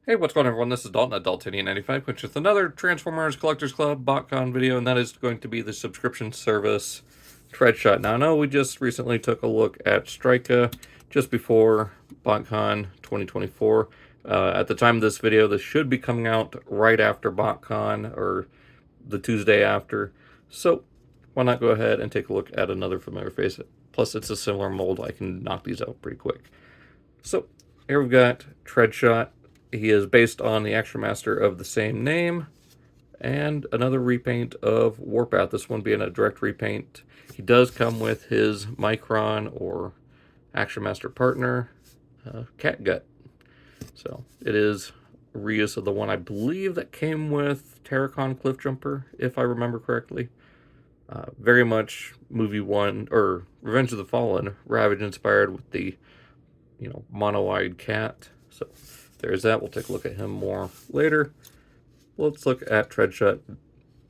Hey, what's going on, everyone? This is Dalton at Daltonian95, which is another Transformers Collectors Club BotCon video, and that is going to be the subscription service Treadshot. Now, I know we just recently took a look at Strika just before BotCon 2024. At the time of this video, this should be coming out right after BotCon, or the Tuesday after. So, why not go ahead and take a look at another familiar face? Plus, it's a similar mold. I can knock these out pretty quick. So, here we've got Treadshot. He is based on the actionmaster of the same name, and another repaint of Warpath, this one being a direct repaint. He does come with his micron or actionmaster partner, Catgut. So it is a reuse of the one I believe that came with Terracon Cliffjumper, if I remember correctly. Very much movie one, or Revenge of the Fallen, Ravage inspired with the, mono-eyed cat. So there's that. We'll take a look at him more later. Let's look at Treadshot.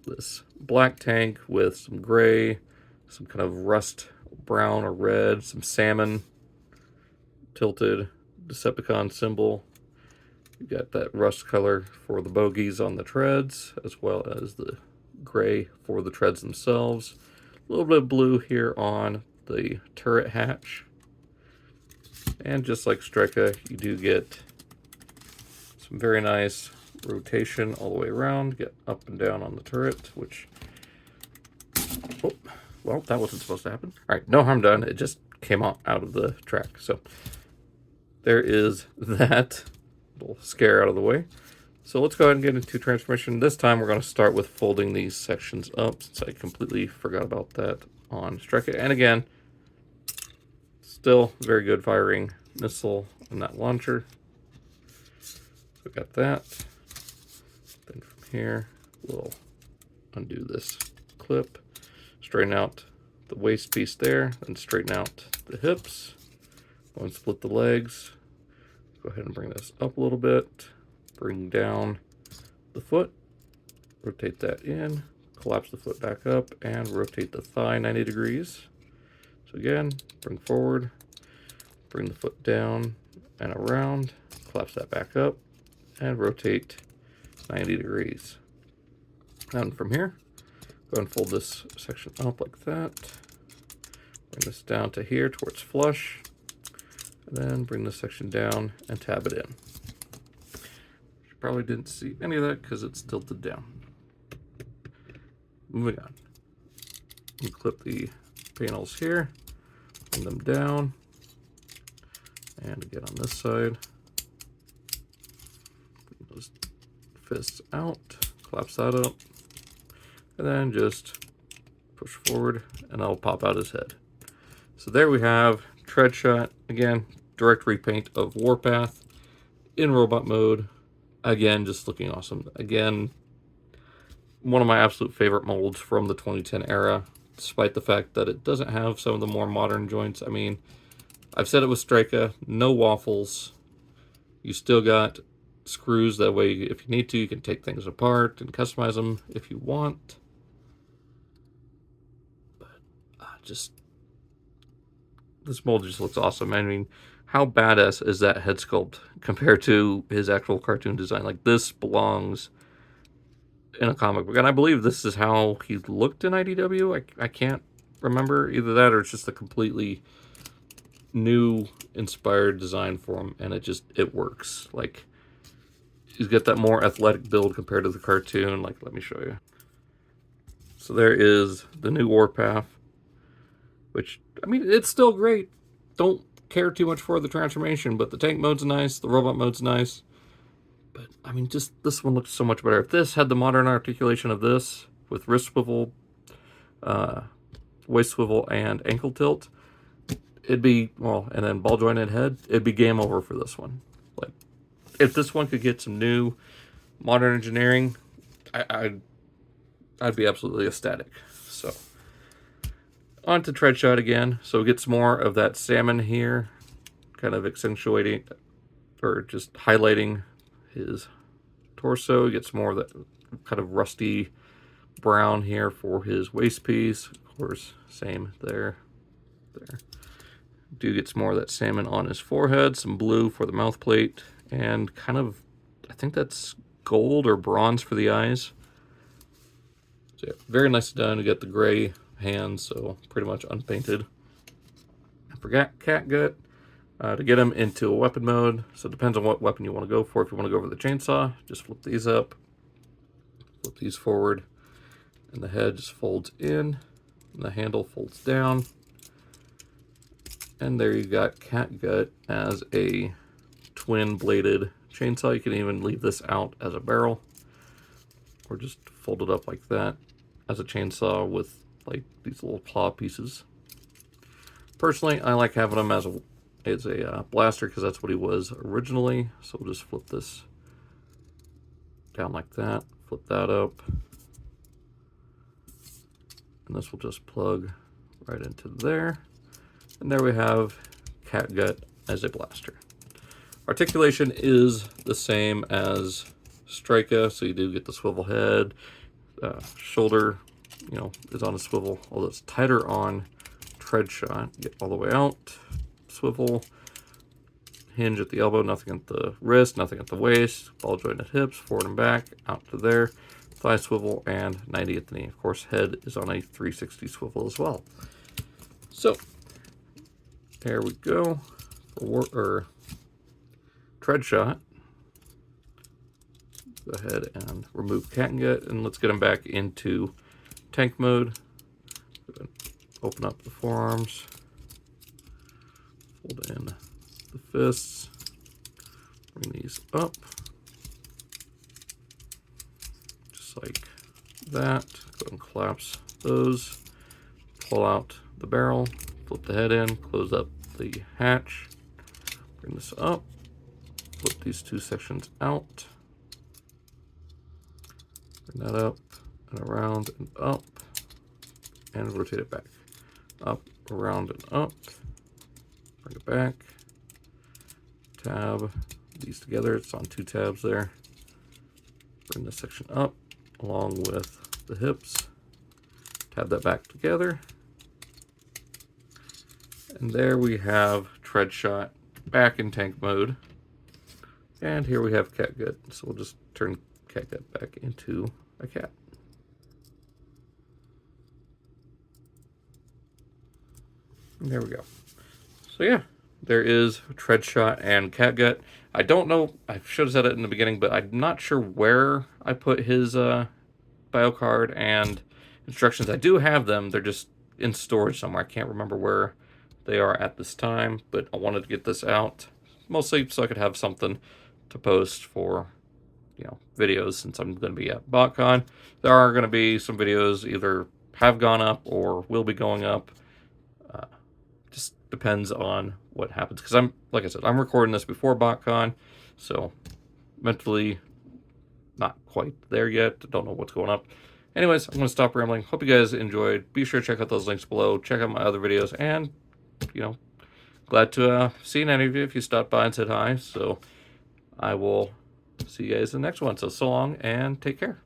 This black tank with some gray, some kind of rust brown or red, some salmon tilted Decepticon symbol. You got that rust color for the bogies on the treads, as well as the gray for the treads themselves. A little bit of blue here on the turret hatch. And just like Strika, you do get some very nice rotation all the way around. Get up and down on the turret, which... Oh, well, that wasn't supposed to happen. All right, no harm done. It just came out of the track. So there is that little scare out of the way. So let's go ahead and get into transformation. This time we're going to start with folding these sections up, since I completely forgot about that on Strika. And again, still very good firing missile in that launcher. So got that. Then from here, we'll undo this clip, straighten out the waist piece there, then straighten out the hips. Go and split the legs. Go ahead and bring this up a little bit. Bring down the foot. Rotate that in. Collapse the foot back up and rotate the thigh 90 degrees. So again, bring forward, bring the foot down and around, collapse that back up, and rotate 90 degrees. And from here, go and fold this section up like that. Bring this down to here to where it's flush. And then bring this section down and tab it in. You probably didn't see any of that because it's tilted down. Moving on. You clip the panels here, bring them down. And again on this side. Bring those fists out, collapse that up, and then just push forward and that'll pop out his head. So there we have Treadshot, again, direct repaint of Warpath in robot mode. Again, just looking awesome. Again, one of my absolute favorite molds from the 2010 era, despite the fact that it doesn't have some of the more modern joints. I mean, I've said it with Strika, no waffles. You still got screws, that way if you need to, you can take things apart and customize them if you want. But this mold just looks awesome. I mean, how badass is that head sculpt compared to his actual cartoon design? Like, this belongs in a comic book, and I believe this is how he looked in IDW. I can't remember, either that or it's just a completely new inspired design for him, and it works. Like, he's got that more athletic build compared to the cartoon. Like, let me show you. So there is the new Warpath, which, I mean, it's still great. Don't care too much for the transformation, but the tank mode's nice, the robot mode's nice. But, I mean, just this one looks so much better. If this had the modern articulation of this, with wrist swivel, waist swivel, and ankle tilt, it'd be, well, and then ball jointed head, it'd be game over for this one. Like, if this one could get some new modern engineering, I'd be absolutely ecstatic. So, on to Treadshot again. So it gets more of that salmon here, kind of accentuating, or just highlighting his torso. He gets more of that kind of rusty brown here for his waist piece. Of course, same there. Do get some more of that salmon on his forehead, some blue for the mouth plate, and kind of I think that's gold or bronze for the eyes. So yeah, very nicely done. You get the gray hands, so pretty much unpainted. I forgot Catgut. To get him into a weapon mode, so it depends on what weapon you want to go for. If you want to go for the chainsaw, just flip these up, flip these forward, and the head just folds in, and the handle folds down. And there you got Catgut as a twin-bladed chainsaw. You can even leave this out as a barrel, or just fold it up like that as a chainsaw with like these little claw pieces. Personally, I like having them as a blaster because that's what he was originally. So we'll just flip this down like that, flip that up, and this will just plug right into there. And there we have Catgut as a blaster. Articulation is the same as Striker, so you do get the swivel head. Shoulder, is on a swivel, although it's tighter on Treadshot. Get all the way out, swivel, hinge at the elbow, nothing at the wrist, nothing at the waist, ball joint at hips, forward and back, out to there, thigh swivel, and 90 at the knee. Of course, head is on a 360 swivel as well. So, there we go for Treadshot. Go ahead and remove Catgut, and let's get him back into tank mode. Open up the forearms, fold in the fists, bring these up, just like that. Go ahead and collapse those, pull out the barrel, flip the head in, close up the hatch, bring this up, flip these two sections out, bring that up and around and up, and rotate it back. Up, around, and up. Bring it back. Tab these together. It's on 2 tabs there. Bring this section up along with the hips. Tab that back together. And there we have Treadshot back in tank mode. And here we have Catgut. So we'll just turn Catgut back into a cat. And there we go. So yeah, there is Treadshot and Catgut. I don't know, I should have said it in the beginning, but I'm not sure where I put his bio card and instructions. I do have them, they're just in storage somewhere. I can't remember where they are at this time, but I wanted to get this out, mostly so I could have something to post for, videos, since I'm going to be at BotCon. There are going to be some videos either have gone up or will be going up. Just depends on what happens, because like I said, I'm recording this before BotCon, so mentally not quite there yet. Don't know what's going up. Anyways, I'm going to stop rambling. Hope you guys enjoyed. Be sure to check out those links below. Check out my other videos, and glad to see any of you if you stopped by and said hi. So I will see you guys in the next one. So long and take care.